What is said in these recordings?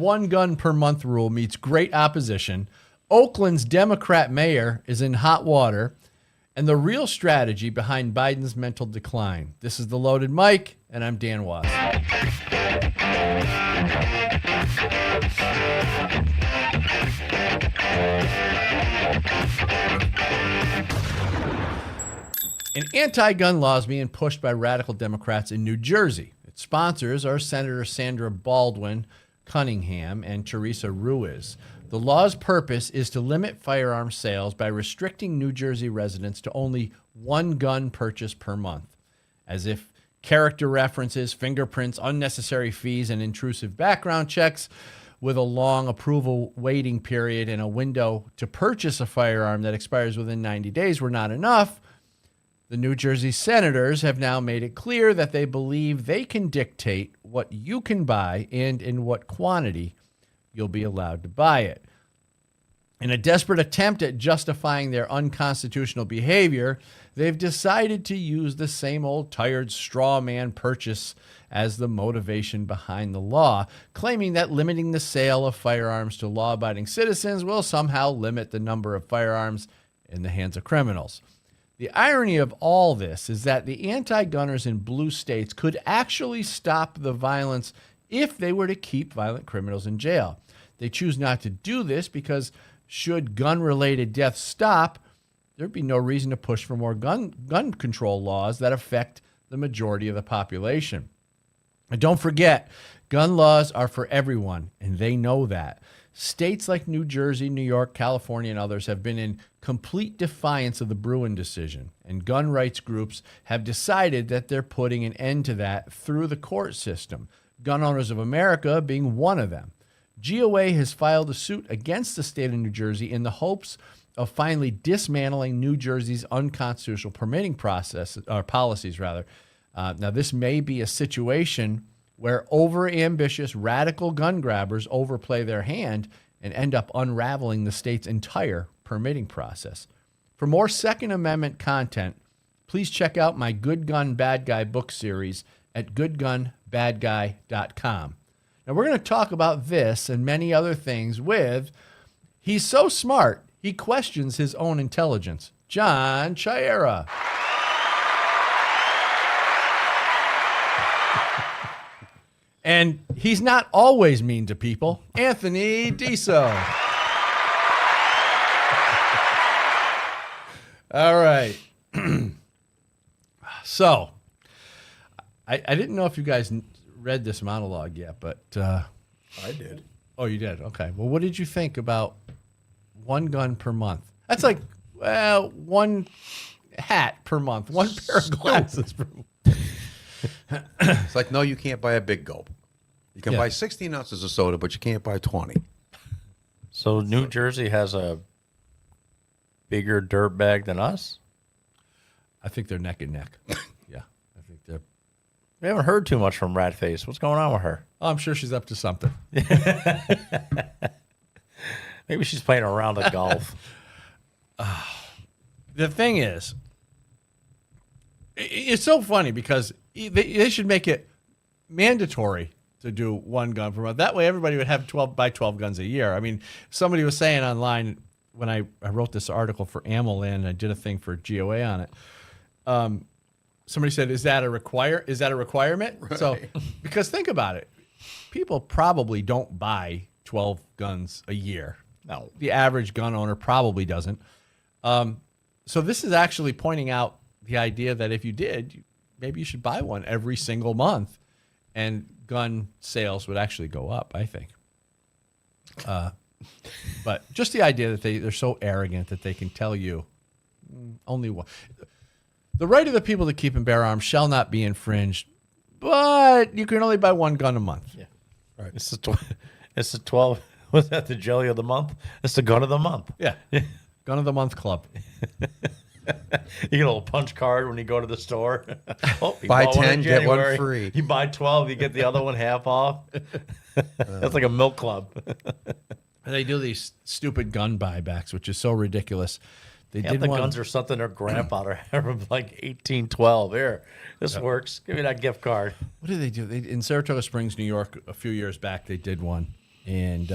one gun per month rule meets great opposition. Oakland's Democrat mayor is in hot water, and the real strategy behind Biden's mental decline. This is The Loaded Mic, and I'm Dan Was. An anti-gun law is being pushed by radical Democrats in New Jersey. Its sponsors are Senator Sandra Baldwin Cunningham and Teresa Ruiz. The law's purpose is to limit firearm sales by restricting New Jersey residents to only one gun purchase per month. As if character references, fingerprints, unnecessary fees, and intrusive background checks with a long approval waiting period and a window to purchase a firearm that expires within 90 days were not enough, the New Jersey senators have now made it clear that they believe they can dictate what you can buy and in what quantity you'll be allowed to buy it. In a desperate attempt at justifying their unconstitutional behavior, they've decided to use the same old tired straw man purchase as the motivation behind the law, claiming that limiting the sale of firearms to law-abiding citizens will somehow limit the number of firearms in the hands of criminals. The irony of all this is that the anti-gunners in blue states could actually stop the violence if they were to keep violent criminals in jail. They choose not to do this because should gun-related deaths stop, there'd be no reason to push for more gun control laws that affect the majority of the population. And don't forget, gun laws are for everyone, and they know that. States like New Jersey, New York, California, and others have been in complete defiance of the Bruin decision, and gun rights groups have decided that they're putting an end to that through the court system, Gun Owners of America being one of them. GOA has filed a suit against the state of New Jersey in the hopes of finally dismantling New Jersey's unconstitutional permitting policies. Now, this may be a situation where overambitious radical gun grabbers overplay their hand and end up unraveling the state's entire permitting process. For more Second Amendment content, please check out my Good Gun, Bad Guy book series at goodgunbadguy.com. Now, we're going to talk about this and many other things with, he's so smart, he questions his own intelligence, John Chiara. And he's not always mean to people, Anthony Diso. All right. So, I didn't know if you guys read this monologue yet, but... I did. Oh, you did? Okay. Well, what did you think about one gun per month? That's like, well, one hat per month, one pair of glasses per month. It's like, no, you can't buy a big gulp. You can buy 16 ounces of soda, but you can't buy 20. So New Jersey has a bigger dirt bag than us? I think they're neck and neck. Yeah. I think they're... We haven't heard too much from Ratface. What's going on with her? Oh, I'm sure she's up to something. Maybe she's playing a round of golf. The thing is, it's so funny because they should make it mandatory to do one gun per month. That way everybody would have 12 guns a year. I mean, somebody was saying online when I wrote this article for AmmoLand, and I did a thing for GOA on it. Somebody said, is that a requirement? Right. So, because think about it. People probably don't buy 12 guns a year. No, the average gun owner probably doesn't. So this is actually pointing out the idea that if you did, maybe you should buy one every single month, and gun sales would actually go up, I think. But just the idea that they're so arrogant that they can tell you only one. The right of the people to keep and bear arms shall not be infringed, but you can only buy one gun a month. Yeah, right. It's the 12. Was that the jelly of the month? It's the gun of the month. Yeah, gun of the month club. You get a little punch card when you go to the store. Oh, buy 10, get one free. You buy 12, you get the other one half off. That's like a milk club. And they do these stupid gun buybacks, which is so ridiculous. They did the guns or something their grandfather had from like 1812. Here, this works. Give me that gift card. What did they do? In Saratoga Springs, New York, a few years back, they did one. and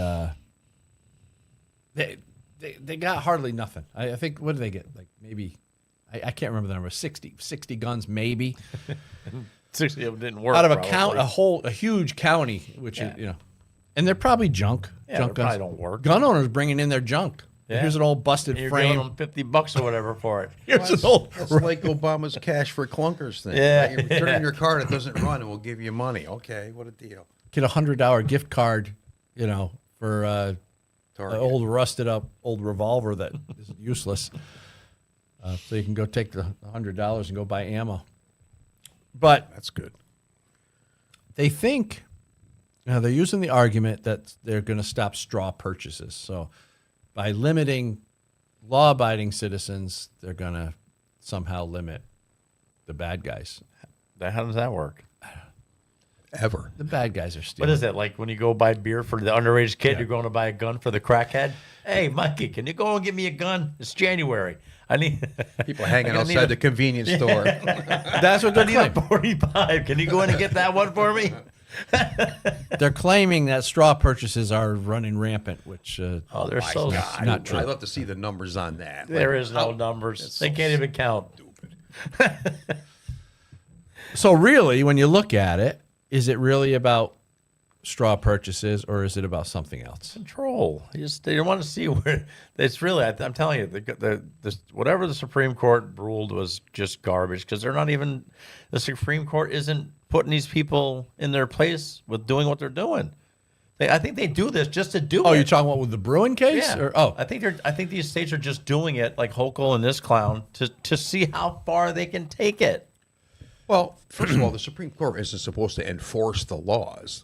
they got hardly nothing. I think, what did they get? Like maybe, I can't remember the number. 60 guns maybe. 60 of them didn't work Out of probably. a huge county, which is, and they're probably junk. Yeah, junk they guns. probably don't work. Gun owners bringing in their junk. Yeah. Here's an old busted You're frame. giving them $50 or whatever for it. Here's an old. That's like Obama's cash for clunkers thing. Yeah. You return your card, it doesn't run, and we'll give you money. Okay, what a deal. Get $100 gift card, for an Target. old rusted up old revolver that is useless. So you can go take the $100 and go buy ammo. But That's good. they think, they're using the argument that they're going to stop straw purchases. So by limiting law-abiding citizens, they're going to somehow limit the bad guys. How does that work? Ever. The bad guys are What stealing. is that, like when you go buy beer for the underage kid, you're going to buy a gun for the crackhead? Hey, Mikey, can you go and get me a gun? It's January. I need People hanging I need outside the convenience store. That's what I they're need a claiming. 45. Can you go in and get that one for me? They're claiming that straw purchases are running rampant, which They're My so God, not true. I'd love to see the numbers on that. there Like, is no how- numbers. It's They so can't even count. stupid. So really, when you look at it, is it really about straw purchases or is it about something else? Control. They don't want to see where it's really. I'm telling you, the whatever the Supreme Court ruled was just garbage because they're not even. The Supreme Court isn't putting these people in their place with doing what they're doing. I think they do this just to do it. Oh, you're talking about with the Bruin case? Yeah. Or, I think these states are just doing it like Hochul and this clown to see how far they can take it. Well, first of all, the Supreme Court isn't supposed to enforce the laws.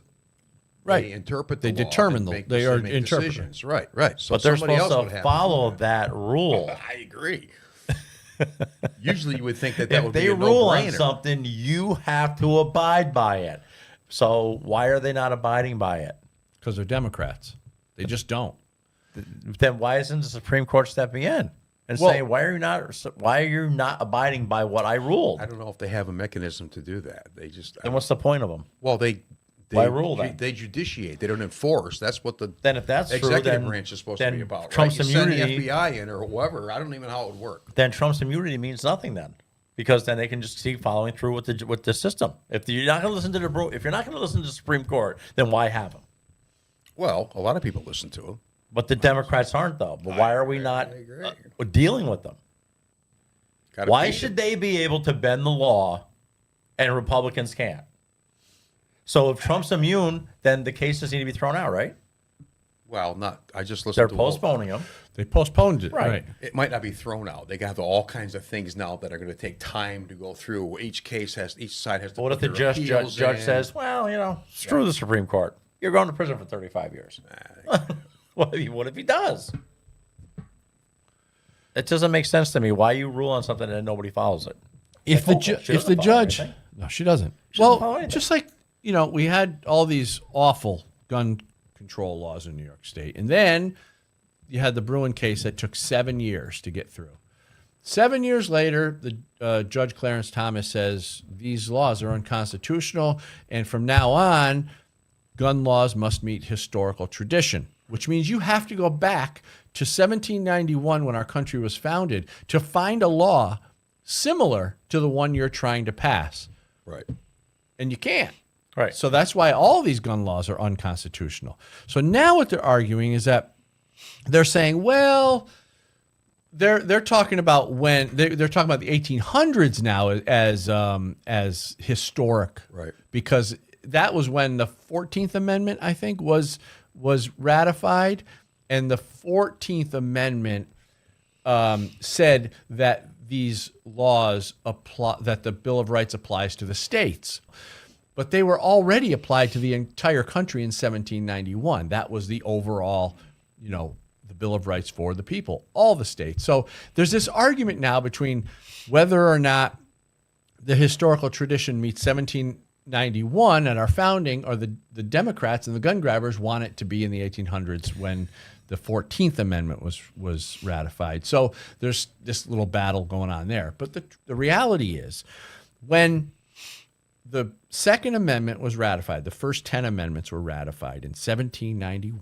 Right. They interpret the They law determine and the- make they are make interpreter. decisions. Right, right. So But they're somebody else supposed would to have follow that rule. I agree. Usually, you would think that If would they be a rule on no-brainer. something, you have to abide by it. So why are they not abiding by it? because they're Democrats. They just don't. Then why isn't the Supreme Court stepping in and Well- saying why are you not abiding by what I ruled? I don't know if they have a mechanism to do that. They just Then what's the point of them? well, they Why rule then? They judiciate. They don't enforce. That's what the Then if that's true, executive then- branch is supposed to then be about. Trump's right? You send immunity- the FBI in or whoever. I don't even know how it would work. Then Trump's immunity means nothing then, because then they can just keep following through with the system. If you're not going to listen to if you're not going to listen to the Supreme Court, then why have them? Well, a lot of people listen to him. But the Democrats aren't though. But why are we not agree. dealing with them? Gotta Why feed should them. they be able to bend the law and Republicans can't? So if Trump's immune, then the cases need to be thrown out, right? Well, not. I just listened They're to postponing them. They postponed it. Right. Right. It might not be thrown out. They have all kinds of things now that are going to take time to go through. Each side has to. But what if put the their judge appeals in. says, well, screw the Supreme Court. You're going to prison for 35 years. What if he does? It doesn't make sense to me. Why you rule on something and nobody follows it? If Like, the she if the doesn't follow judge, anything. no, she doesn't. doesn't follow Well, anything. just like we had all these awful gun control laws in New York State, and then you had the Bruin case that took 7 years to get through. 7 years later, the Judge Clarence Thomas says these laws are unconstitutional, and from now on, gun laws must meet historical tradition, which means you have to go back to 1791 when our country was founded to find a law similar to the one you're trying to pass. Right. And you can't. Right. So that's why all these gun laws are unconstitutional. So now what they're arguing is that they're saying, well, they're talking about when they're talking about the 1800s now as historic, Right. Because that was when the 14th Amendment, I think, was ratified, and the 14th Amendment said that these laws apply, that the Bill of Rights applies to the states. But they were already applied to the entire country in 1791. That was the overall, the Bill of Rights for the people, all the states. So there's this argument now between whether or not the historical tradition meets 1791 at our founding, or the Democrats and the gun grabbers want it to be in the 1800s when the 14th Amendment was ratified. So there's this little battle going on there. But the reality is, when the Second Amendment was ratified. The first 10 amendments were ratified in 1791.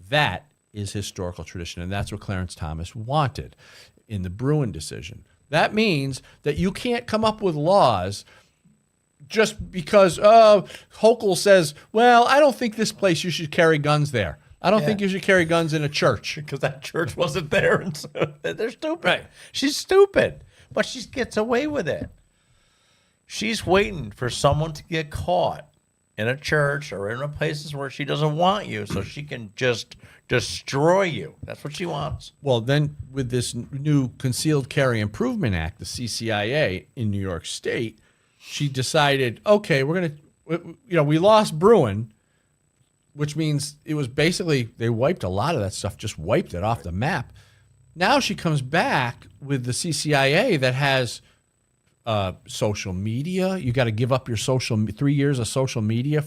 That is historical tradition, and that's what Clarence Thomas wanted in the Bruin decision. That means that you can't come up with laws just because Hochul says, well, I don't think this place you should carry guns there. I don't think you should carry guns in a church. Because that church wasn't there. And so they're stupid. Right. She's stupid, but she gets away with it. She's waiting for someone to get caught in a church or in places where she doesn't want you so she can just destroy you. That's what she wants. Well, then with this new Concealed Carry Improvement Act, the CCIA in New York State, she decided, okay, we're going to, we lost Bruin, which means it was basically, they wiped a lot of that stuff, just wiped it off the map. Now she comes back with the CCIA that has social media. You got to give up your 3 years of social media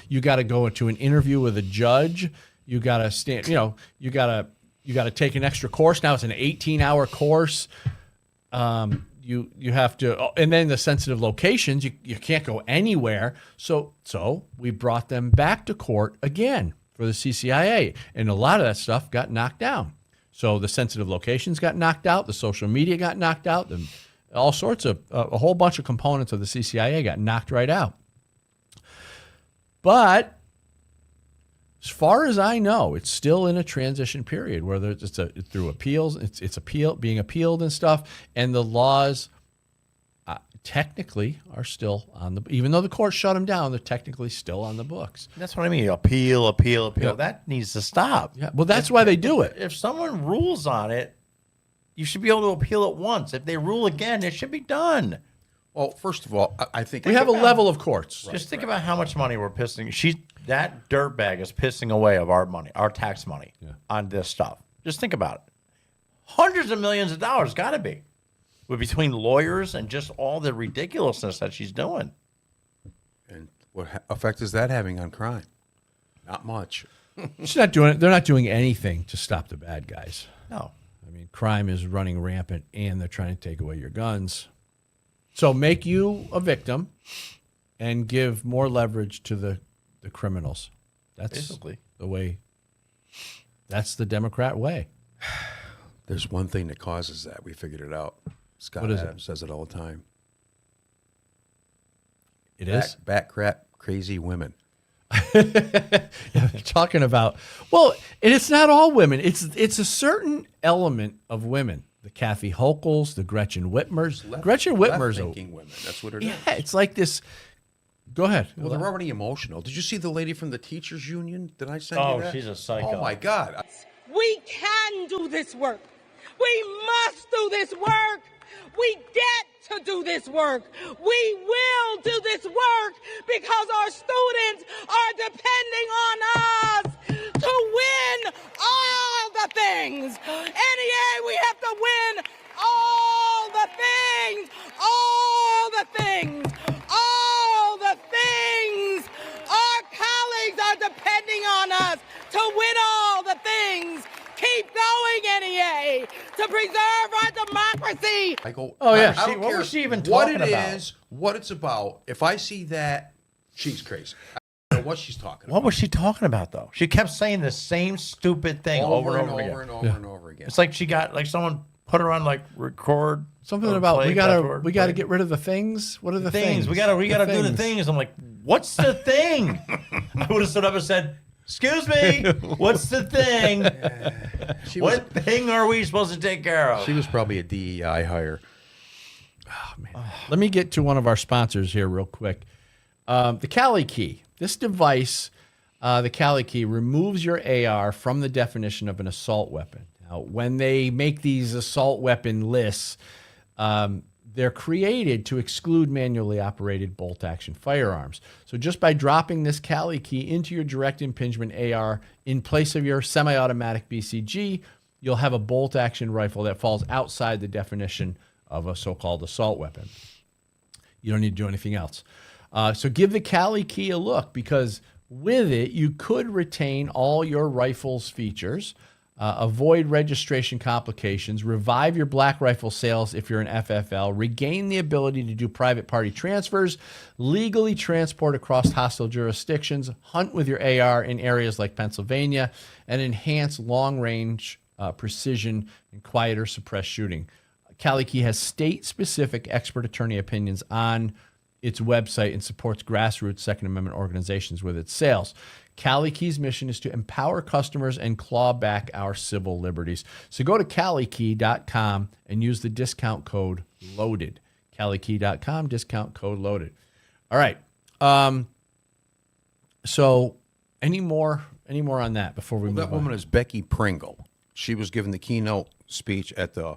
you got to go to an interview with a judge. You got to stand, you got to take an extra course. Now it's an 18-hour course. You have to, and then the sensitive locations, you can't go anywhere. So we brought them back to court again for the CCIA, and a lot of that stuff got knocked down. So the sensitive locations got knocked out, the social media got knocked out, all sorts of, a whole bunch of components of the CCIA got knocked right out. But as far as I know, it's still in a transition period where it's through appeals, it's being appealed and stuff, and the laws technically are still even though the court shut them down, they're technically still on the books. That's what I mean. Appeal. Yeah. That needs to stop. Yeah. Well, that's why they do it. If someone rules on it, you should be able to appeal it once. If they rule again, it should be done. Well, first of all, I think we have a level of courts. Just think about how much money we're pissing. That dirtbag is pissing away of our money, our tax money, on this stuff. Just think about it. Hundreds of millions of dollars, got to be. With between lawyers and just all the ridiculousness that she's doing. And what effect is that having on crime? Not much. She's not doing it. They're not doing anything to stop the bad guys. No. I mean, crime is running rampant, and they're trying to take away your guns. So make you a victim and give more leverage to the criminals. That's basically the way. That's the Democrat way. There's one thing that causes that. We figured it out. Scott Adams says it all the time. It is? Bat crap, crazy women. They're talking about, well, and it's not all women. It's a certain element of women. The Kathy Hochuls, the Gretchen Whitmers. Gretchen Whitmer's thinking women. That's what it is. Yeah, it's like this. Go ahead. Well, they're already emotional. Did you see the lady from the teachers union? Did I send you that? Oh, she's a psycho. Oh my God. We can do this work. We must do this work. We get to do this work. We will do this work because our students are depending on us to win all the things. NEA, we have to win all the things. All the things. All the things. Our colleagues are depending on us to win all the things. Keep going, NEA, to preserve our democracy. I go, oh, yeah. I don't What care was she even what talking it about? is, what it's about. If I see that, she's crazy. I don't know what she's talking What about. was she talking about, though? She kept saying the same stupid thing over and over again. and over again. It's like she got, like someone put her on like record. Something or about play, we gotta play. get rid of the things. What are the things? We gotta do the things. I'm like, what's the thing? I would have stood up and said, excuse me, what's the thing? What thing are we supposed to take care of? She was probably a DEI hire. Oh, man. Let me get to one of our sponsors here real quick. The Cali Key. This device, the Cali Key, removes your AR from the definition of an assault weapon. Now, when they make these assault weapon lists, they're created to exclude manually operated bolt-action firearms. So just by dropping this Cali Key into your direct impingement AR in place of your semi-automatic BCG, you'll have a bolt-action rifle that falls outside the definition of a so-called assault weapon. You don't need to do anything else. So give the Cali Key a look, because with it, you could retain all your rifle's features, avoid registration complications, revive your black rifle sales if you're an FFL, regain the ability to do private party transfers, legally transport across hostile jurisdictions, hunt with your AR in areas like Pennsylvania, and enhance long-range precision and quieter suppressed shooting. Cali Key has state-specific expert attorney opinions on its website and supports grassroots Second Amendment organizations with its sales. Cali Key's mission is to empower customers and claw back our civil liberties. So go to CaliKey.com and use the discount code LOADED. CaliKey.com, discount code LOADED. All right. So any more on that before we move That on? woman is Becky Pringle. She was giving the keynote speech at the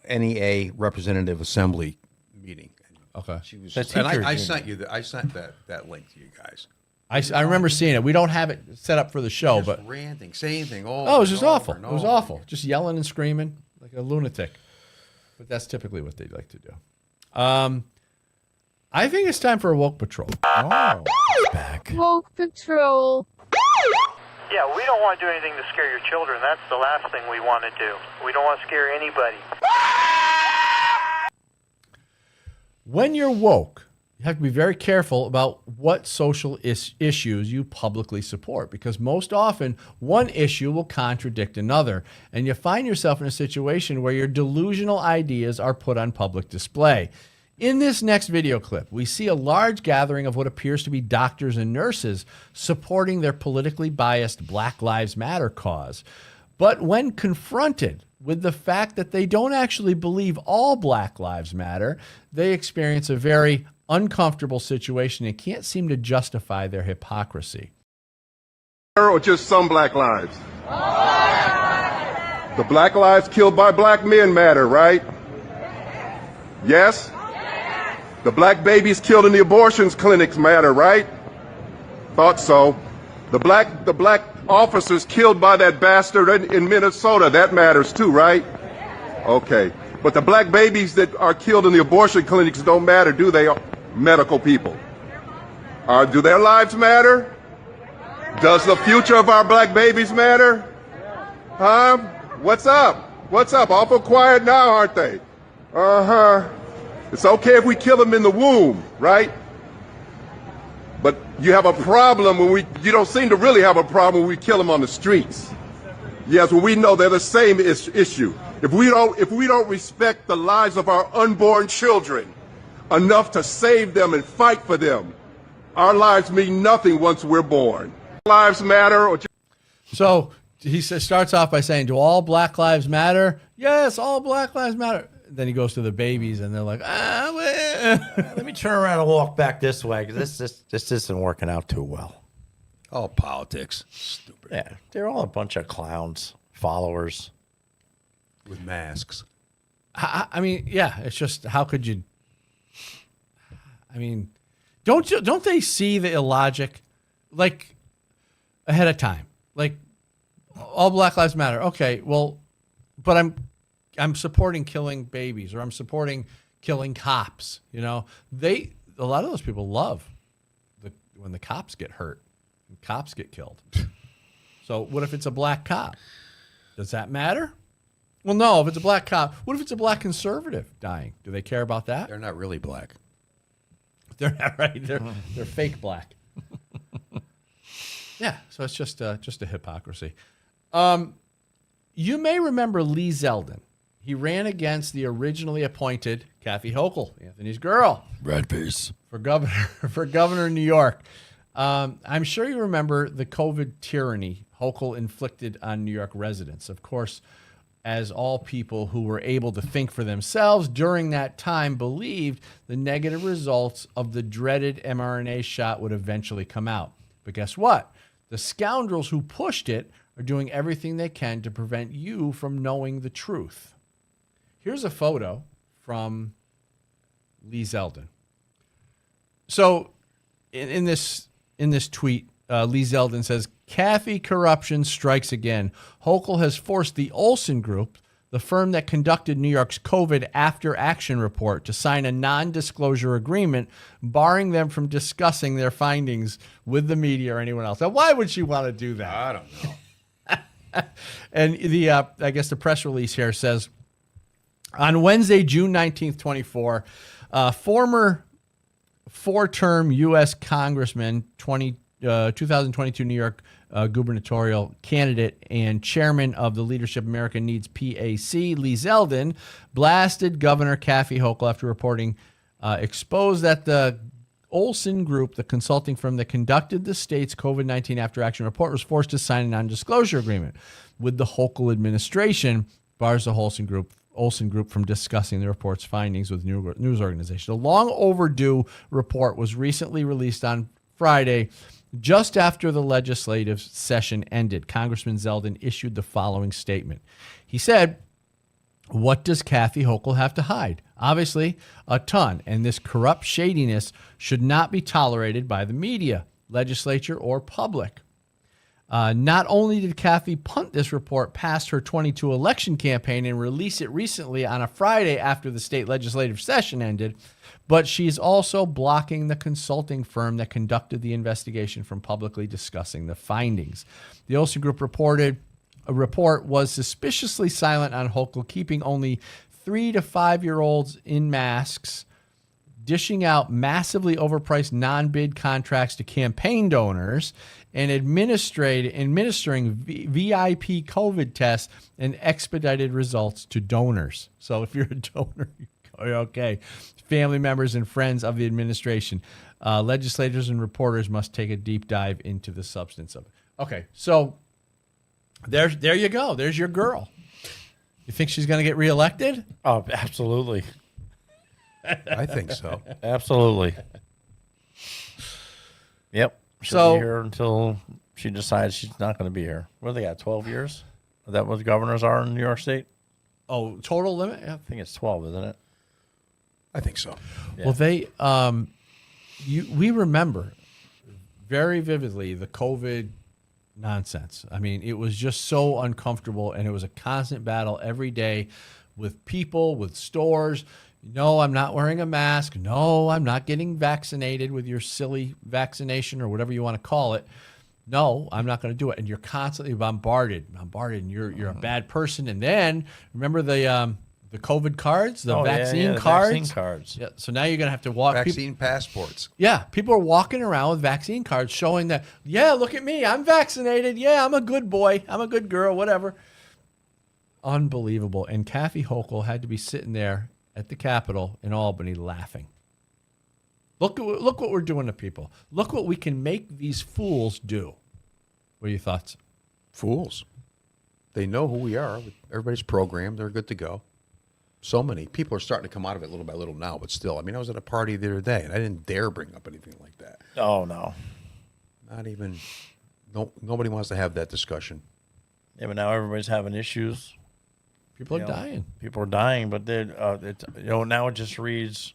NEA Representative Assembly meeting. Okay. She was, That's and teachers I union. sent that link to you guys. I remember seeing it. We don't have it set up for the show, Just but ranting, same thing. Over oh, it was just and over awful. and It was over awful. again. Just yelling and screaming like a lunatic. But that's typically what they like to do. I think it's time for a woke patrol. Oh, it's back. Woke Patrol. Yeah, we don't want to do anything to scare your children. That's the last thing we want to do. We don't want to scare anybody. When you're woke, you have to be very careful about what social issues you publicly support, because most often one issue will contradict another, and you find yourself in a situation where your delusional ideas are put on public display. In this next video clip, we see a large gathering of what appears to be doctors and nurses supporting their politically biased Black Lives Matter cause. But when confronted with the fact that they don't actually believe all Black Lives Matter, they experience a very uncomfortable situation and can't seem to justify their hypocrisy. Or just some black lives? The black lives killed by black men matter, right? Yes? The black babies killed in the abortions clinics matter, right? Thought so. The black officers killed by that bastard in Minnesota, that matters too, right? Okay. But the black babies that are killed in the abortion clinics don't matter, do they, medical people? Do their lives matter? Does the future of our black babies matter? Huh? What's up? What's up? Awful quiet now, aren't they? Uh-huh. It's okay if we kill them in the womb, right? But you have a problem when you don't seem to really have a problem when we kill them on the streets. Yes, well, we know they're the same issue. If we don't respect the lives of our unborn children enough to save them and fight for them, our lives mean nothing once we're born. Lives matter. So he starts off by saying, do all Black Lives matter? Yes, all Black Lives matter. Then he goes to the babies, and they're like, Let me turn around and walk back this way, because this isn't working out too well. Oh, politics. Stupid. Yeah, they're all a bunch of clowns, followers. With masks. I mean, yeah, it's just, how could you? I mean, don't they see the illogic, like, ahead of time? Like, all Black Lives Matter. Okay, well, but I'm supporting killing babies, or I'm supporting killing cops. You know, a lot of those people love when the cops get hurt, and cops get killed. So what if it's a black cop? Does that matter? Well, no, if it's a black cop, what if it's a black conservative dying? Do they care about that? They're not really black. They're not right. They're fake black. Yeah, so it's just a hypocrisy. You may remember Lee Zeldin. He ran against the originally appointed Kathy Hochul, Anthony's girl, Red piece. for governor of New York. I'm sure you remember the COVID tyranny Hochul inflicted on New York residents. Of course, as all people who were able to think for themselves during that time believed, the negative results of the dreaded mRNA shot would eventually come out. But guess what? The scoundrels who pushed it are doing everything they can to prevent you from knowing the truth. Here's a photo from Lee Zeldin. So in this tweet, Lee Zeldin says, Kathy corruption strikes again. Hochul has forced the Olson Group, the firm that conducted New York's COVID after action report, to sign a non-disclosure agreement barring them from discussing their findings with the media or anyone else. Now, why would she want to do that? I don't know. And the I guess the press release here says, on Wednesday, June 19th, 24, former four-term U.S. Congressman, 2022 New York gubernatorial candidate and chairman of the Leadership America Needs PAC, Lee Zeldin, blasted Governor Kathy Hochul after reporting exposed that the Olson Group, the consulting firm that conducted the state's COVID-19 after action report, was forced to sign a non-disclosure agreement with the Hochul administration, bars the Olson Group from discussing the report's findings with news organizations. A long overdue report was recently released on Friday, just after the legislative session ended. Congressman Zeldin issued the following statement. He said, "What does Kathy Hochul have to hide? Obviously, a ton, and this corrupt shadiness should not be tolerated by the media, legislature, or public. Not only did Kathy punt this report past her 22 election campaign and release it recently on a Friday after the state legislative session ended, but she's also blocking the consulting firm that conducted the investigation from publicly discussing the findings." The Olson Group report was suspiciously silent on Hochul keeping only 3 to 5-year-olds in masks, dishing out massively overpriced non-bid contracts to campaign donors, and administering VIP COVID tests and expedited results to donors. So if you're a donor, you're okay. Family members and friends of the administration, legislators and reporters must take a deep dive into the substance of it. Okay, so there you go. There's your girl. You think she's going to get reelected? Oh, absolutely. I think so. Absolutely. Yep. She'll be here until she decides she's not going to be here. What do they got, 12 years? Is that what the governors are in New York State? Oh, total limit? Yeah. I think it's 12, isn't it? I think so. Yeah. Well, they, we remember very vividly the COVID nonsense. I mean, it was just so uncomfortable, and it was a constant battle every day with people, with stores. No, I'm not wearing a mask. No, I'm not getting vaccinated with your silly vaccination or whatever you want to call it. No, I'm not going to do it. And you're constantly bombarded, and you're a bad person. And then remember the COVID cards, the vaccine cards. Vaccine cards. Yeah. So now you're going to have to walk. Vaccine passports. Yeah, people are walking around with vaccine cards showing that, yeah, look at me, I'm vaccinated. Yeah, I'm a good boy. I'm a good girl, whatever. Unbelievable. And Kathy Hochul had to be sitting there at the Capitol in Albany laughing. Look what we're doing to people. Look what we can make these fools do. What are your thoughts? Fools. They know who we are. Everybody's programmed. They're good to go. So many people are starting to come out of it little by little now, but still. I mean, I was at a party the other day, and I didn't dare bring up anything like that. Oh, no. Not even. No, nobody wants to have that discussion. Yeah, but now everybody's having issues. People are dying. People are dying, but now it just reads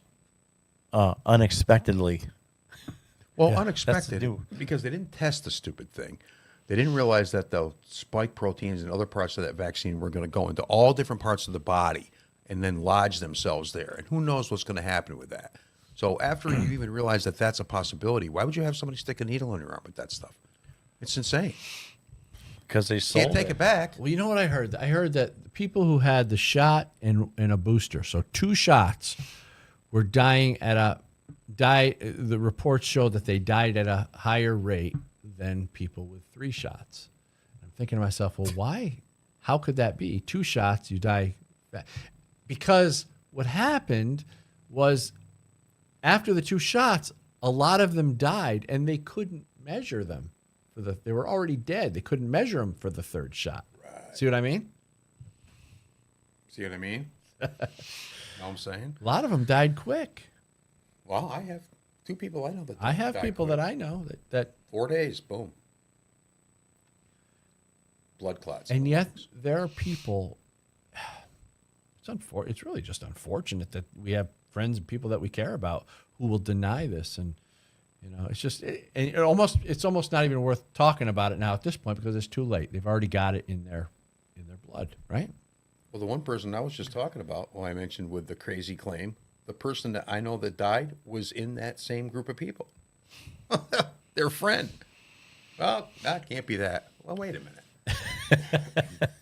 unexpectedly. Well, Yeah, unexpected because they didn't test the stupid thing. They didn't realize that the spike proteins and other parts of that vaccine were going to go into all different parts of the body and then lodge themselves there. And who knows what's going to happen with that. So after you even realize that that's a possibility, why would you have somebody stick a needle in your arm with that stuff? It's insane. Because they sold Can't take it back. Well, you know what I heard? I heard that the people who had the shot and a booster, so 2 shots, were dying the reports showed that they died at a higher rate than people with 3 shots. I'm thinking to myself, well, why? How could that be? 2 shots, you die. Because what happened was after the 2 shots, a lot of them died, and they couldn't measure them. They were already dead. They couldn't measure them for the 3rd shot. Right. See what I mean? See what I mean? Know what I'm saying? A lot of them died quick. Well, I have 2 people I know that I have people quick. that I know that 4 days, boom. Blood clots. And yet there are people, it's really just unfortunate that we have friends and people that we care about who will deny this. And, it's just, it's almost not even worth talking about it now at this point because it's too late. They've already got it in their blood, right? Well, the one person I was just talking about, I mentioned with the crazy claim, the person that I know that died was in that same group of people. Their friend. Well, that can't be that. Well, wait a minute.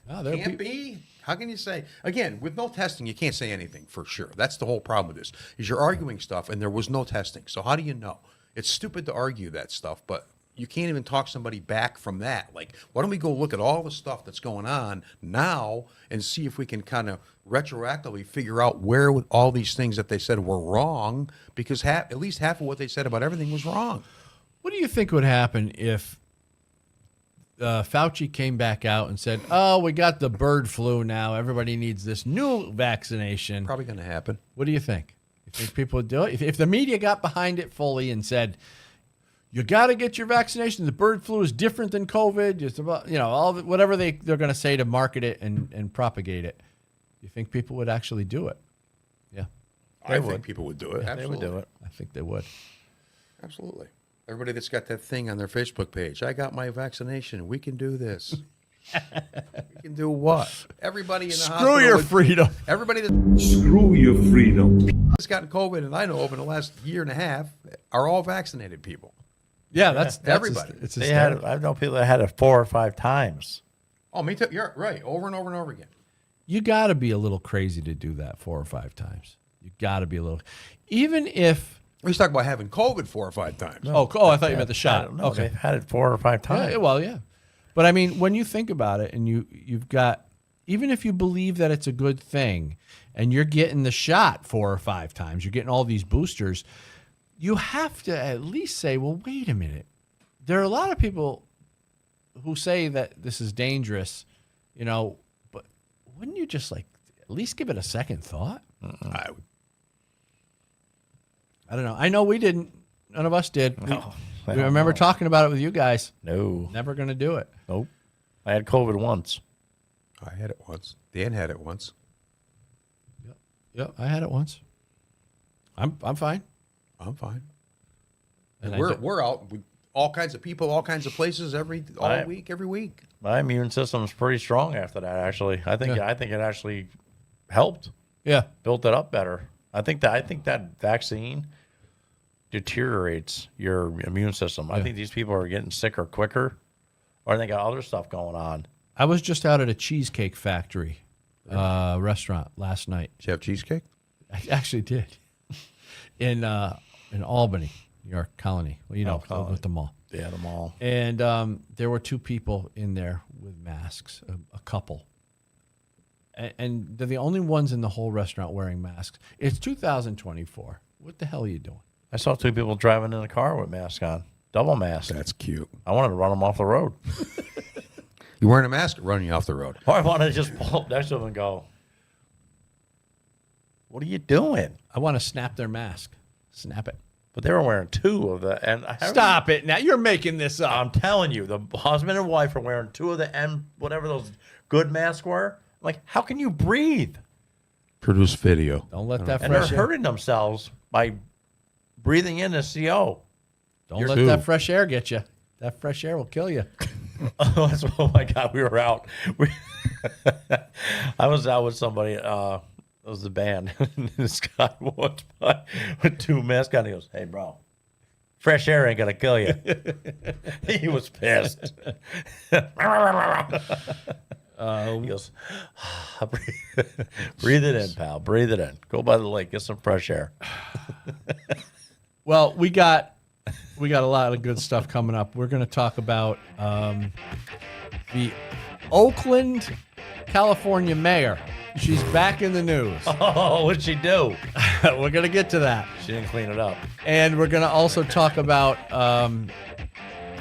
Oh, there are Can't peop- be. How can you say, again, with no testing, you can't say anything for sure. That's the whole problem with this, is you're arguing stuff and there was no testing. So how do you know? It's stupid to argue that stuff, but you can't even talk somebody back from that. Like, why don't we go look at all the stuff that's going on now and see if we can kind of retroactively figure out where with all these things that they said were wrong, because at least half of what they said about everything was wrong. What do you think would happen if Fauci came back out and said, "Oh, we got the bird flu now. Everybody needs this new vaccination"? Probably going to happen. What do you think? You think people would do it? If the media got behind it fully and said, "You got to get your vaccination. The bird flu is different than COVID," just about, all whatever they're going to say to market it and propagate it, you think people would actually do it? Yeah, I think people would do it. They Absolutely. would do it. I think they would. Absolutely. Everybody that's got that thing on their Facebook page, I got my vaccination. We can do this. We can do what? Everybody in the hospital. Screw your freedom. Everybody Screw your freedom. that's gotten COVID, and I know of in the last year and a half, are all vaccinated people. Yeah, that's everybody. It's They had, hysterical. I know people that had it 4 or 5 times. Oh, me too. You're right. Over and over and over again. You got to be a little crazy to do that 4 or 5 times. You got to be a little, even if. He's talking about having COVID 4 or 5 times. Oh, I thought you meant the shot. No, Okay. they've had it 4 or 5 times. Yeah, well, yeah. But I mean, when you think about it and you've got, even if you believe that it's a good thing and you're getting the shot 4 or 5 times, you're getting all these boosters, you have to at least say, well, wait a minute. There are a lot of people who say that this is dangerous, but wouldn't you just at least give it a second thought? I don't know. I know we didn't. None of us did. No. We remember talking about it with you guys. No. Never going to do it. Nope. I had COVID once. I had it once. Dan had it once. Yep, I had it once. I'm fine. I'm fine. And And we're out with all kinds of people, all kinds of places all week, every week. My immune system's pretty strong after that, actually. I think it actually helped, Yeah. built it up better. I think that vaccine deteriorates your immune system. I think these people are getting sicker quicker, or they got other stuff going on. I was just out at a Cheesecake Factory restaurant last night. Did you have cheesecake? I actually did. In Albany, New York Colony. Well, Colony. with the mall. Yeah, the mall. And there were 2 people in there with masks, a couple. And they're the only ones in the whole restaurant wearing masks. It's 2024. What the hell are you doing? I saw 2 people driving in a car with masks on, double mask. That's cute. I wanted to run them off the road. You're wearing a mask running you off the road. Or I wanted to just pull up next to them and go, "What are you doing?" I want to snap their mask. Snap it. But they were wearing 2 of the. And Stop it. Now you're making this up. I'm telling you, the husband and wife are wearing 2 of the whatever those good masks were. I'm like, how can you breathe? Produce video. Don't let that And they're fresh air. hurting themselves by breathing in the CO. Don't let that fresh air get you. That fresh air will kill you. Oh my God, we were out. I was out with somebody. It was the band. This guy walked by with 2 masks on. He goes, "Hey, bro, fresh air ain't gonna kill you." He was pissed. He goes, breathe it in, pal. Breathe it in. Go by the lake, get some fresh air. Well, we got a lot of good stuff coming up. We're going to talk about the Oakland, California mayor. She's back in the news. Oh, what'd she do? We're going to get to that. She didn't clean it up. And we're going to also talk about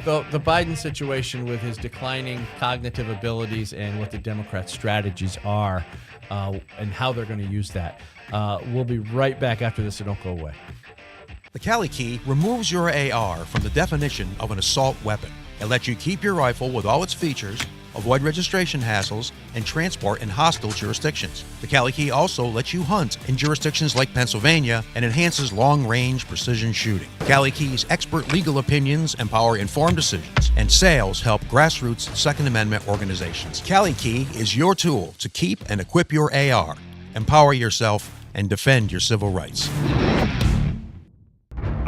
the Biden situation with his declining cognitive abilities and what the Democrats' strategies are and how they're going to use that. We'll be right back after this, so don't go away. The Cali Key removes your AR from the definition of an assault weapon. It lets you keep your rifle with all its features, avoid registration hassles, and transport in hostile jurisdictions. The Cali Key also lets you hunt in jurisdictions like Pennsylvania and enhances long-range precision shooting. Cali Key's expert legal opinions empower informed decisions, and sales help grassroots Second Amendment organizations. Cali Key is your tool to keep and equip your AR, empower yourself, and defend your civil rights.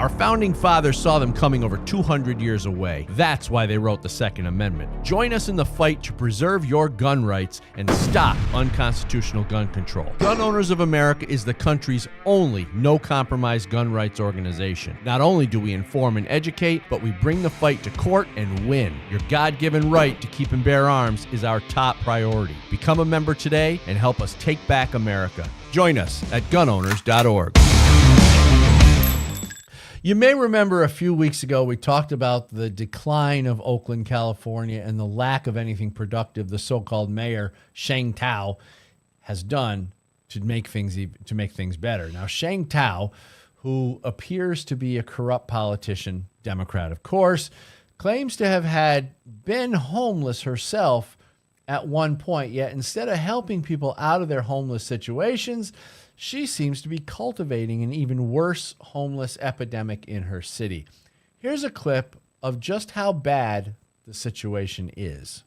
Our founding fathers saw them coming over 200 years away. That's why they wrote the Second Amendment. Join us in the fight to preserve your gun rights and stop unconstitutional gun control. Gun Owners of America is the country's only no-compromise gun rights organization. Not only do we inform and educate, but we bring the fight to court and win. Your God-given right to keep and bear arms is our top priority. Become a member today and help us take back America. Join us at gunowners.org. You may remember a few weeks ago we talked about the decline of Oakland, California, and the lack of anything productive the so-called mayor Sheng Tao has done to make things better. Now, Sheng Tao, who appears to be a corrupt politician, Democrat of course, claims to have been homeless herself at one point, yet instead of helping people out of their homeless situations, she seems to be cultivating an even worse homeless epidemic in her city. Here's a clip of just how bad the situation is.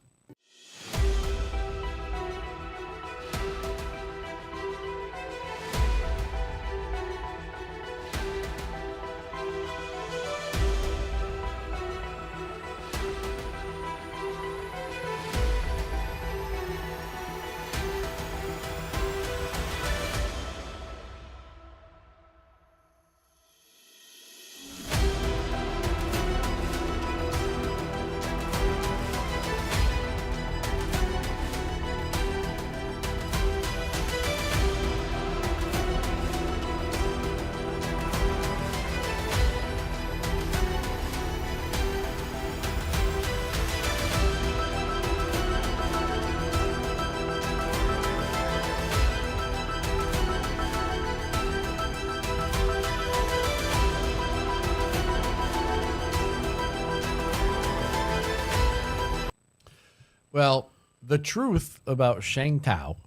Well, the truth about Sheng Tao,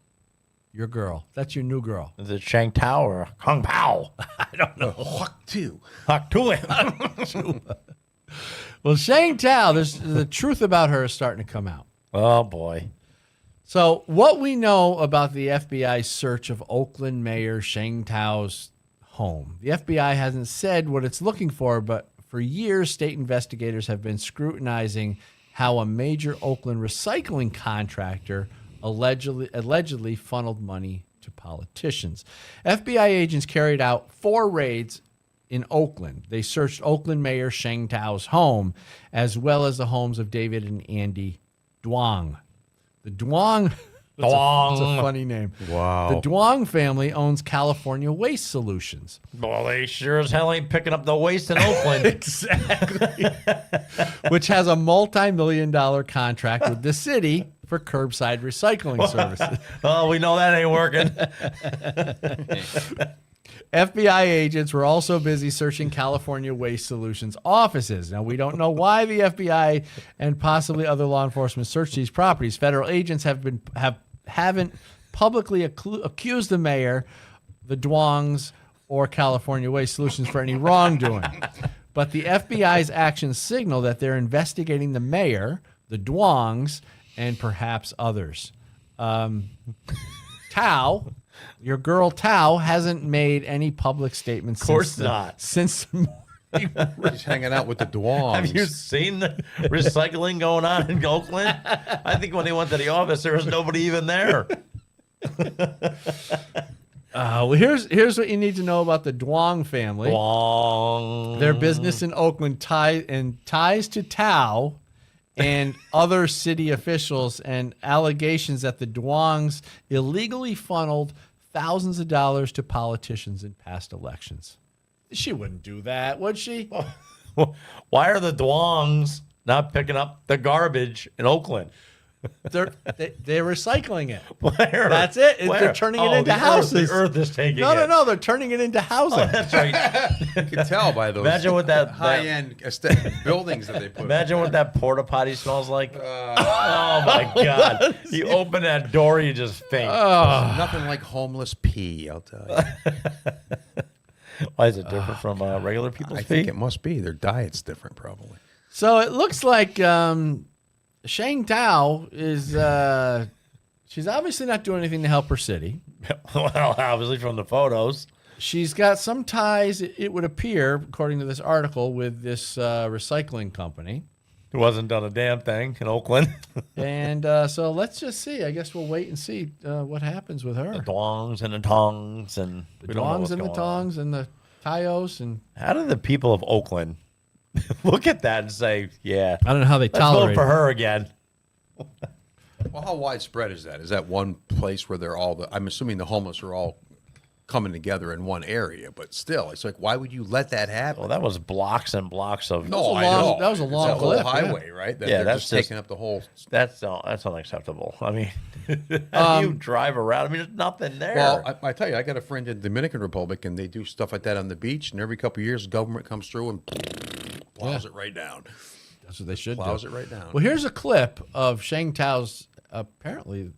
your girl, that's your new girl. Is it Shang Tao or Kung Pao? I don't know. Huck too. Huck to him. Well, Sheng Tao, the truth about her is starting to come out. Oh, boy. So what we know about the FBI's search of Oakland Mayor Sheng Tao's home. The FBI hasn't said what it's looking for, but for years, state investigators have been scrutinizing how a major Oakland recycling contractor allegedly funneled money to politicians. FBI agents carried out 4 raids in Oakland. They searched Oakland Mayor Sheng Tao's home, as well as the homes of David and Andy Duong. The Duong... That's a funny name. Wow. The Duong family owns California Waste Solutions. Well, they sure as hell ain't picking up the waste in Oakland. Exactly. Which has a multi-million-dollar contract with the city for curbside recycling services. Oh, we know that ain't working. FBI agents were also busy searching California Waste Solutions offices. Now, we don't know why the FBI and possibly other law enforcement searched these properties. Federal agents haven't publicly accused the mayor, the Duongs, or California Waste Solutions for any wrongdoing. But the FBI's actions signal that they're investigating the mayor, the Duongs, and perhaps others. Tao, your girl Tao, hasn't made any public statements. Of course not. Since He's hanging out with the Duongs. Have you seen the recycling going on in Oakland? I think when they went to the office, there was nobody even there. Well, here's what you need to know about the Duong family. Duong. Their business in Oakland ties to Tao and other city officials, and allegations that the Duongs illegally funneled thousands of dollars to politicians in past elections. She wouldn't do that, would she? Why are the Duongs not picking up the garbage in Oakland? They're recycling it. Where? That's it. Where? They're turning it into houses. The earth is taking it. No. They're turning it into housing. Oh, that's right. You can tell by those Imagine what that high-end aesthetic buildings that they put. Imagine what that porta potty smells like. Oh my God! You open that door, you just faint. Nothing like homeless pee, I'll tell you. Why is it different from regular people's I pee? think it must be. Their diet's different, probably. So it looks like Sheng Tao is she's obviously not doing anything to help her city. Well, obviously from the photos. She's got some ties, it would appear, according to this article, with this recycling company. Who hasn't done a damn thing in Oakland. And so let's just see. I guess we'll wait and see what happens with her. The dongs and the tongs and The dongs and the tongs and the Tyos. And how do the people of Oakland look at that and say, yeah, I don't know how they let's tolerate vote for it. her again? Well, how widespread is that? Is that one place where they're all I'm assuming the homeless are all coming together in one area, but still, it's like, why would you let that happen? Well, that was blocks and blocks of. No, That was a I long- know. that was a It's long whole clip, highway, right? That Yeah, they're that's just just- taking up the whole. That's unacceptable. I mean, how do you drive around? I mean, there's nothing there. Well, I tell you, I got a friend in the Dominican Republic, and they do stuff like that on the beach. And every couple of years, the government comes through and plows it right down. That's what they should Plows do. it right down. Well, here's a clip of Sheng Tao's. Apparently,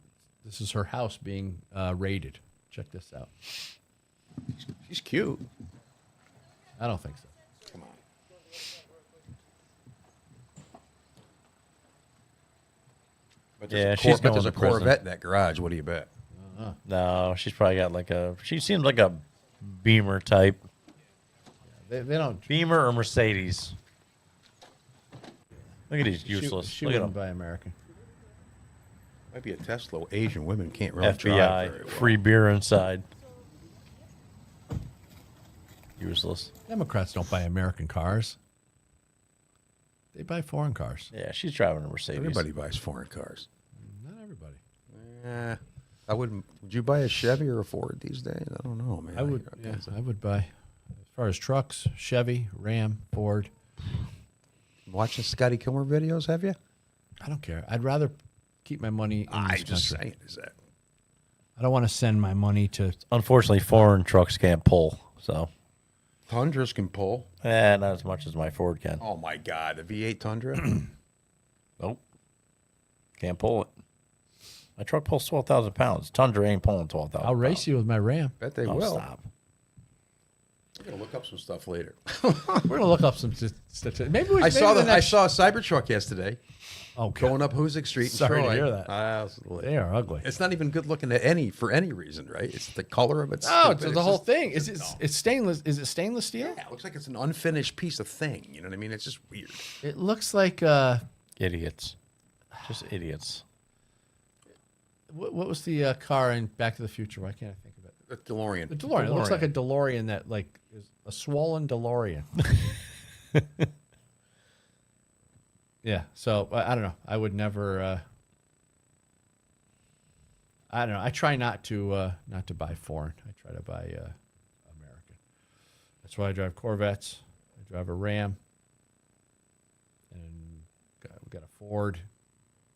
this is her house being raided. Check this out. She's cute. I don't think so. Come on. But Yeah, there's she's going there's to a prison. Corvette in that garage. What do you bet? No, she's probably got like a. She seems like a Beamer type. They don't. Beamer or Mercedes. Look at these useless. She Look at wouldn't them. buy American. Might be a Tesla. Asian women can't really drive very FBI. well. Free beer inside. Useless. Democrats don't buy American cars. They buy foreign cars. Yeah, she's driving a Mercedes. Everybody buys foreign cars. Not everybody. I wouldn't. Would you buy a Chevy or a Ford these days? I don't know, man. I would. Yeah, I would buy. As far as trucks, Chevy, Ram, Ford. Watching Scotty Kilmer videos, have you? I don't care. I'd rather keep my money in I this just country. saying, is that I don't want to send my money to. Unfortunately, foreign trucks can't pull. So, Tundras can pull? not as much as my Ford can. Oh my God, a V8 Tundra. Nope. Can't pull it. My truck pulls 12,000 pounds. Tundra ain't pulling 12,000 I'll race you with my Ram. Bet they Oh, will. stop. I'm gonna look up some stuff later. We're gonna look up some statistics. Maybe we. I saw the I next. saw a Cybertruck yesterday Oh, going up Hoosick Street. In Sorry to Troy. hear that. They are ugly. It's not even good looking for any reason, right? It's the color of it. Oh, it's the whole thing. Is it? It's stainless. Is it stainless steel? Yeah, it looks like it's an unfinished piece of thing. You know what I mean? It's just weird. It looks like. Idiots. Just idiots. What was the car in Back to the Future? Why can't I think of it? The DeLorean. The DeLorean. It looks like a DeLorean that is a swollen DeLorean. Yeah. So I don't know. I would never. I don't know. I try not to buy foreign. I try to buy American. That's why I drive Corvettes. I drive a Ram. And we got a Ford.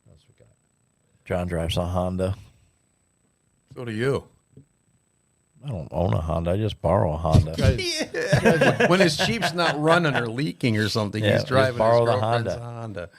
What else we got? John drives a Honda. So do you. I don't own a Honda. I just borrow a Honda. When his Jeep's not running or leaking or something, Yeah, he's just driving borrow his the girlfriend's Honda. Honda.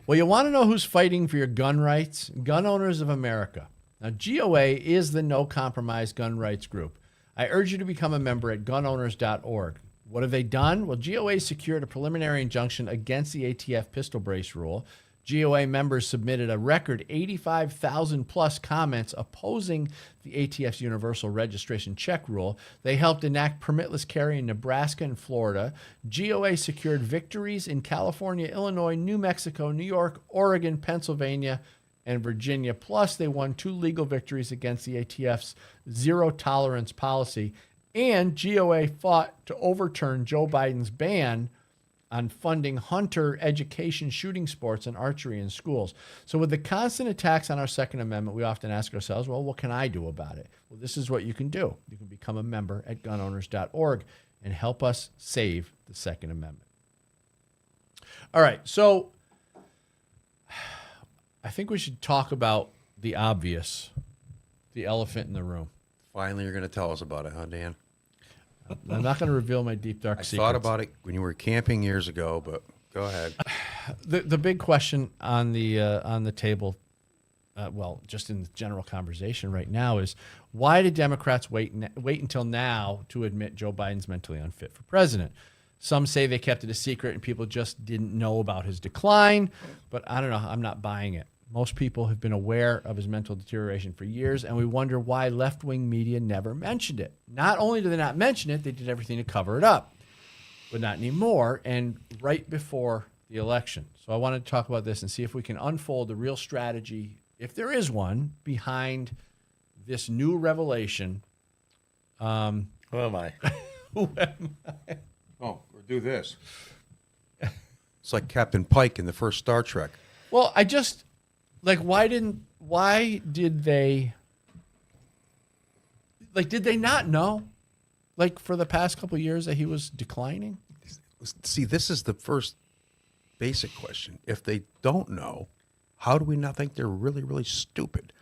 Well, you want to know who's fighting for your gun rights? Gun Owners of America. Now, GOA is the No Compromise gun rights group. I urge you to become a member at gunowners.org. What have they done? Well, GOA secured a preliminary injunction against the ATF pistol brace rule. GOA members submitted a record 85,000 plus comments opposing the ATF's universal registration check rule. They helped enact permitless carry in Nebraska and Florida. GOA secured victories in California, Illinois, New Mexico, New York, Oregon, Pennsylvania, and Virginia. Plus, they won 2 legal victories against the ATF's zero tolerance policy. And GOA fought to overturn Joe Biden's ban on funding hunter education, shooting sports, and archery in schools. So with the constant attacks on our Second Amendment, we often ask ourselves, well, what can I do about it? Well, this is what you can do. You can become a member at gunowners.org and help us save the Second Amendment. All right, so I think we should talk about the obvious, the elephant in the room. Finally, you're going to tell us about it, huh, Dan? I'm not going to reveal my deep, dark I secrets. thought about it when you were camping years ago, but go ahead. The big question on the table, well, just in the general conversation right now, is why did Democrats wait until now to admit Joe Biden's mentally unfit for president? Some say they kept it a secret and people just didn't know about his decline, but I don't know. I'm not buying it. Most people have been aware of his mental deterioration for years, and we wonder why left-wing media never mentioned it. Not only did they not mention it, they did everything to cover it up, but not anymore, and right before the election. So I wanted to talk about this and see if we can unfold the real strategy, if there is one, behind this new revelation. Who am I? Who am I? Oh, or do this. It's like Captain Pike in the first Star Trek. Well, I just, like, why did they, like, did they not know, like, for the past couple of years that he was declining? See, this is the first basic question. If they don't know, how do we not think they're really, really stupid?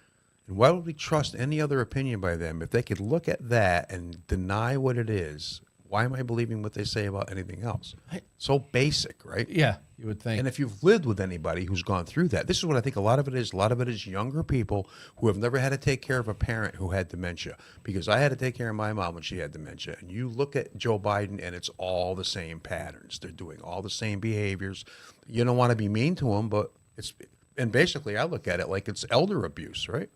And why would we trust any other opinion by them? If they could look at that and deny what it is, why am I believing what they say about anything else? So basic, right? Yeah, you would think. And if you've lived with anybody who's gone through that, this is what I think a lot of it is. A lot of it is younger people who have never had to take care of a parent who had dementia. Because I had to take care of my mom when she had dementia. And you look at Joe Biden and it's all the same patterns. They're doing all the same behaviors. You don't want to be mean to them, but it's, and basically I look at it like it's elder abuse, right?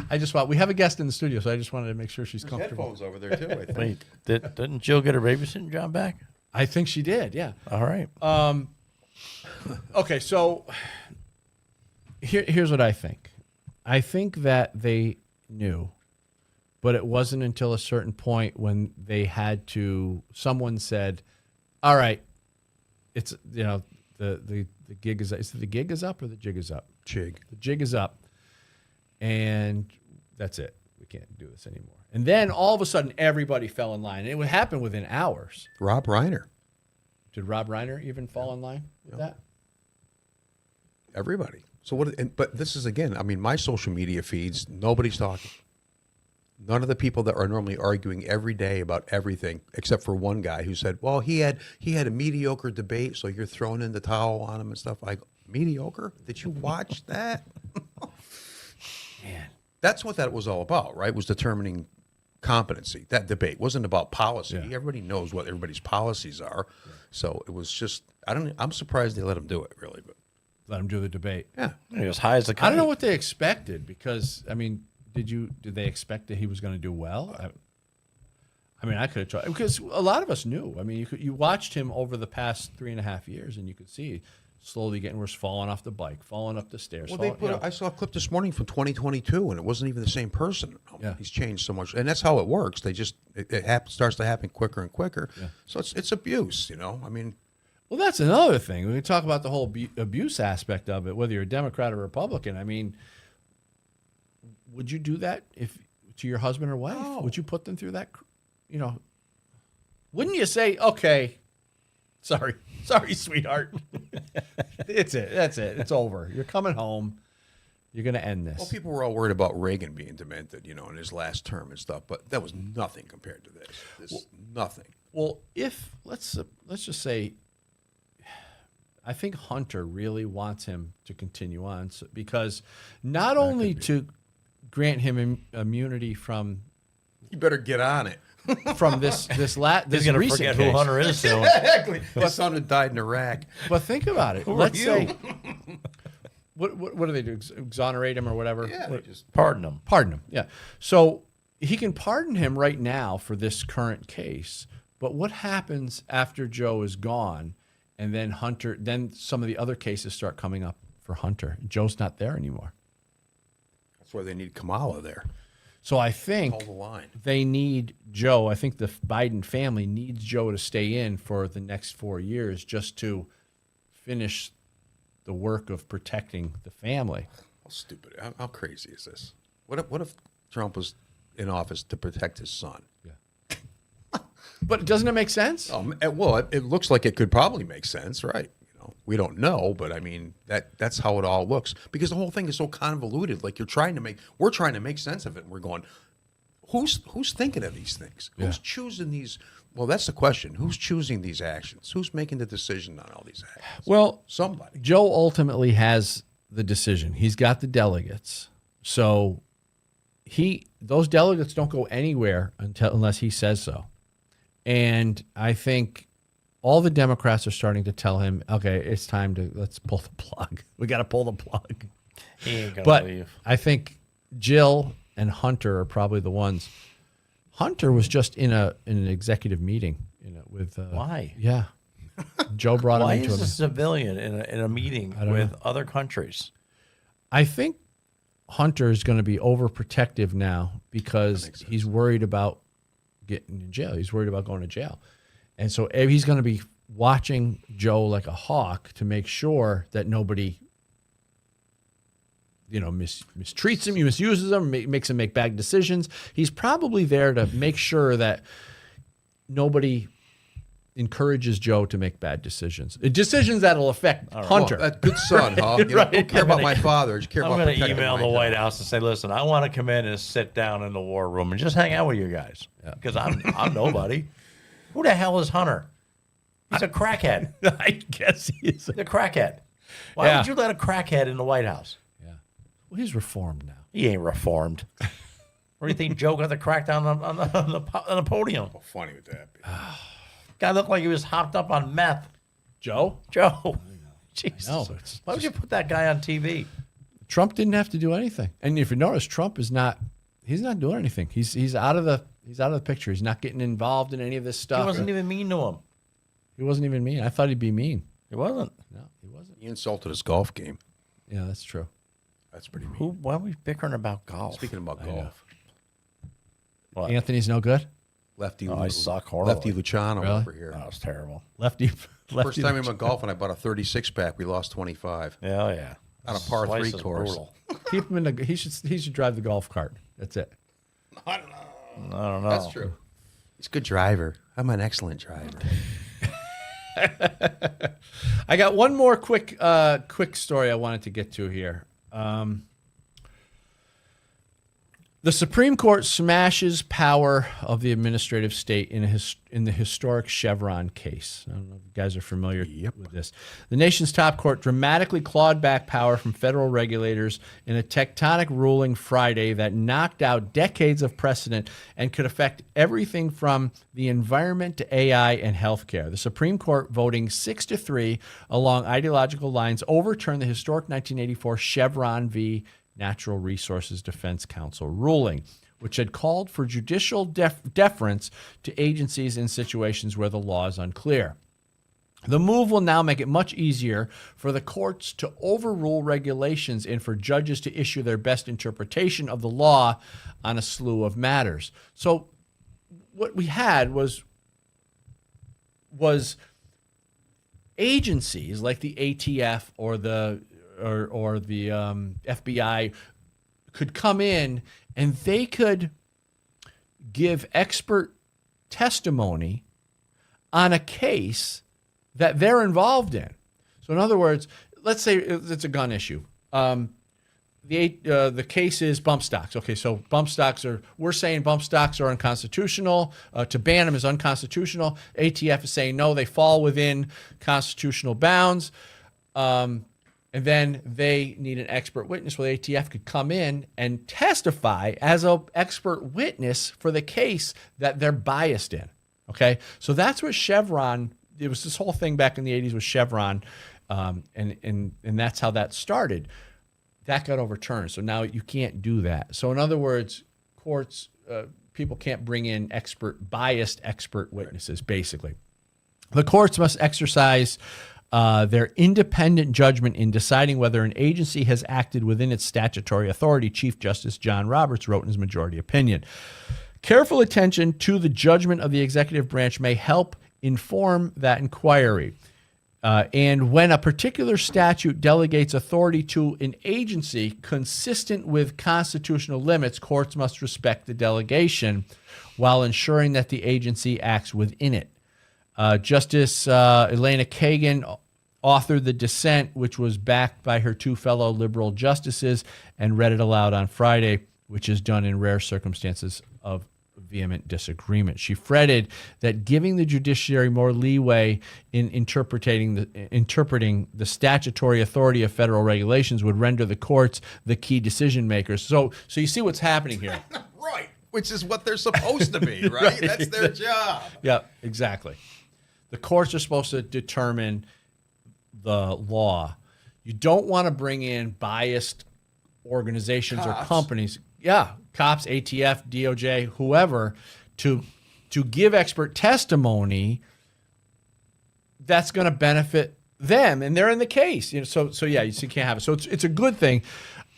I just thought, we have a guest in the studio, so I just wanted to make sure she's comfortable. Headphones over there too, I think. Wait, didn't Jill get her babysitting job back? I think she did, yeah. All right. Okay, so here's what I think. I think that they knew, but it wasn't until a certain point when they had to, someone said, all right, it's, you know, the gig is, is it the gig is up or the jig is up? Jig. The jig is up. And that's it. We can't do this anymore. And then all of a sudden, everybody fell in line. And it would happen within hours. Rob Reiner. Did Rob Reiner even fall in line with that? Everybody. So what? But this is, again, I mean, my social media feeds, nobody's talking. None of the people that are normally arguing every day about everything, except for one guy who said, well, he had a mediocre debate, so you're throwing in the towel on him and stuff. Like, mediocre? Did you watch that? Man. That's what that was all about, right? Was determining competency. That debate wasn't about policy. Yeah. Everybody knows what everybody's policies are. Yeah. So it was just, I'm surprised they let him do it, really. But Let him do the debate. yeah. He was high as a kite. I don't know what they expected because, I mean, did they expect that he was going to do well? I mean, I could have tried because a lot of us knew. I mean, you watched him over the past 3.5 years, and you could see slowly getting worse, falling off the bike, falling up the stairs. Well, I saw a clip this morning from 2022, and it wasn't even the same person. Yeah. He's changed so much, and that's how it works. They just starts to happen quicker and quicker. Yeah. So it's abuse, you know. I mean, well, that's another thing. When we talk about the whole abuse aspect of it, whether you're a Democrat or Republican, I mean, would you do that if to your husband or wife? No. Would you put them through that? You know, wouldn't you say, okay, sorry, sweetheart, it's it, that's it, it's over. You're coming home. You're going to end this. well, people were all worried about Reagan being demented, you know, in his last term and stuff, but that was nothing compared to this. Nothing. Well, if let's just say, I think Hunter really wants him to continue on because not only to grant him immunity from You better get on it. this He's going to recent forget case. who Hunter is soon. Exactly. My son had died in Iraq. But think about it. Who are Let's you? say, what do they do? Exonerate him or whatever? Yeah, they just Pardon him. Pardon him. Yeah. So he can pardon him right now for this current case. But what happens after Joe is gone, and then Hunter? Then some of the other cases start coming up for Hunter. Joe's not there anymore. That's why they need Kamala there. So I think Hold the line. they need Joe. I think the Biden family needs Joe to stay in for the next 4 years just to finish the work of protecting the family. How stupid. How crazy is this? What if Trump was in office to protect his son? Yeah. But doesn't it make sense? Well, it looks like it could probably make sense, right? You know, we don't know, but I mean that's how it all looks because the whole thing is so convoluted. Like we're trying to make sense of it, and we're going, who's thinking of these things? Yeah. Who's choosing these? Well, that's the question. Who's choosing these actions? Who's making the decision on all these actions? Well, somebody. Joe ultimately has the decision. He's got the delegates. So those delegates don't go anywhere unless he says so. And I think all the Democrats are starting to tell him, okay, it's time to let's pull the plug. We got to pull the plug. He ain't gonna But leave. I think Jill and Hunter are probably the ones. Hunter was just in an executive meeting, with Why? Yeah, Joe brought Why him into is a a. civilian in a meeting with other countries? I think Hunter is going to be overprotective now because he's worried about getting in jail. He's worried about going to jail, and so he's going to be watching Joe like a hawk to make sure that nobody, mistreats him, misuses him, makes him make bad decisions. He's probably there to make sure that nobody encourages Joe to make bad decisions. Decisions that'll affect Hunter. Well, that good son, huh? Don't care about my father. Just care I'm about going to protecting email my the White job. House and say, listen, I want to come in and sit down in the war room and just hang out with you guys because I'm nobody. Who the hell is Hunter? He's a crackhead. I guess he is. He's a crackhead. Why would you let a crackhead in the White House? Well, he's reformed now. He ain't reformed. What do you think Joe got the crackdown on the podium? How funny would that be? Guy looked like he was hopped up on meth. Joe? Jesus. No, it's Why would you put that guy on TV? Trump didn't have to do anything. And if you notice, Trump is not. He's not doing anything. He's out of the picture. He's not getting involved in any of this stuff. He wasn't even mean to him. He wasn't even mean. I thought he'd be mean. He wasn't. No, he wasn't. He insulted his golf game. Yeah, that's true. That's pretty mean. Why are we bickering about golf? Speaking about golf, What? Anthony's no good. Lefty, I suck horribly. Lefty Luciano Really? over here. That was terrible. Lefty. First time I went golfing, I bought a 36 pack. We lost 25 Yeah, yeah. on a par Slice 3 is course. brutal. Keep him in the. He should drive the golf cart. That's it. I don't know. That's true. He's a good driver. I'm an excellent driver. I got one more quick story I wanted to get to here. The Supreme Court smashes power of the administrative state in the historic Chevron case. I don't know if you guys are familiar with this. The nation's top court dramatically clawed back power from federal regulators in a tectonic ruling Friday that knocked out decades of precedent and could affect everything from the environment to AI and healthcare. The Supreme Court, voting 6-3 along ideological lines, overturned the historic 1984 Chevron v. Natural Resources Defense Council ruling, which had called for judicial deference to agencies in situations where the law is unclear. The move will now make it much easier for the courts to overrule regulations and for judges to issue their best interpretation of the law on a slew of matters. So what we had was agencies like the ATF or the FBI could come in and they could give expert testimony on a case that they're involved in. So in other words, let's say it's a gun issue. The case is bump stocks. Okay, so we're saying bump stocks are unconstitutional. To ban them is unconstitutional. ATF is saying no, they fall within constitutional bounds. And then they need an expert witness where the ATF could come in and testify as an expert witness for the case that they're biased in. Okay, so that's what Chevron. It was this whole thing back in the 80s with Chevron, and that's how that started. That got overturned, so now you can't do that. So in other words, courts, people can't bring in biased expert witnesses. Basically, the courts must exercise their independent judgment in deciding whether an agency has acted within its statutory authority, Chief Justice John Roberts wrote in his majority opinion. Careful attention to the judgment of the executive branch may help inform that inquiry. And when a particular statute delegates authority to an agency consistent with constitutional limits, courts must respect the delegation while ensuring that the agency acts within it. Justice Elena Kagan authored the dissent, which was backed by her two fellow liberal justices, and read it aloud on Friday, which is done in rare circumstances of vehement disagreement. She fretted that giving the judiciary more leeway in interpreting the statutory authority of federal regulations would render the courts the key decision makers. So you see what's happening here. Right, which is what they're supposed to be, right? That's their job. Yeah, exactly. The courts are supposed to determine the law. You don't want to bring in biased organizations or companies. Yeah, cops, ATF, DOJ, whoever, to give expert testimony that's going to benefit them, and they're in the case. So yeah, you can't have it. So it's a good thing.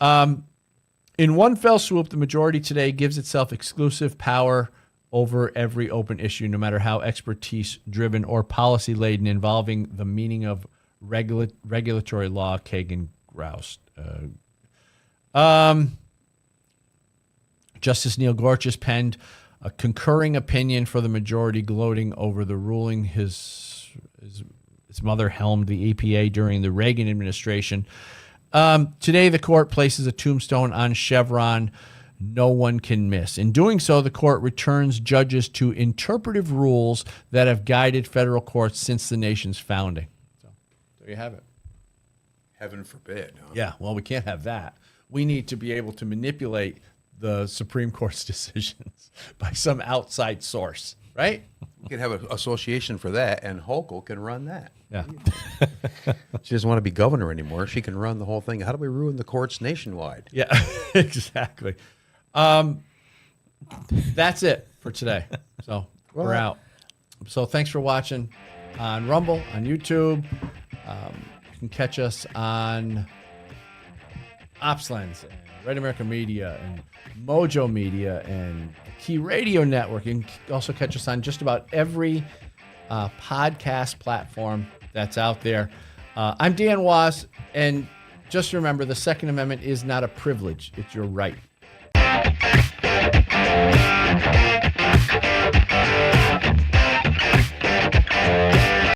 In one fell swoop, the majority today gives itself exclusive power over every open issue, no matter how expertise-driven or policy-laden, involving the meaning of regulatory law. Kagan groused. Justice Neil Gorsuch penned a concurring opinion for the majority, gloating over the ruling his mother helmed the EPA during the Reagan administration. Today, the court places a tombstone on Chevron no one can miss. In doing so, the court returns judges to interpretive rules that have guided federal courts since the nation's founding. So there you have it. Heaven forbid. Huh? Yeah, well, we can't have that. We need to be able to manipulate the Supreme Court's decisions by some outside source, right? We can have an association for that, and Hochul can run that. Yeah. She doesn't want to be governor anymore. She can run the whole thing. How do we ruin the courts nationwide? Yeah, exactly. That's it for today. So we're out. So thanks for watching on Rumble, on YouTube. You can catch us on OPSLAND'S and Red America Media and Mojo Media and the Key Radio Network. You can also catch us on just about every podcast platform that's out there. I'm Dan Woss, and just remember, the Second Amendment is not a privilege. It's your right.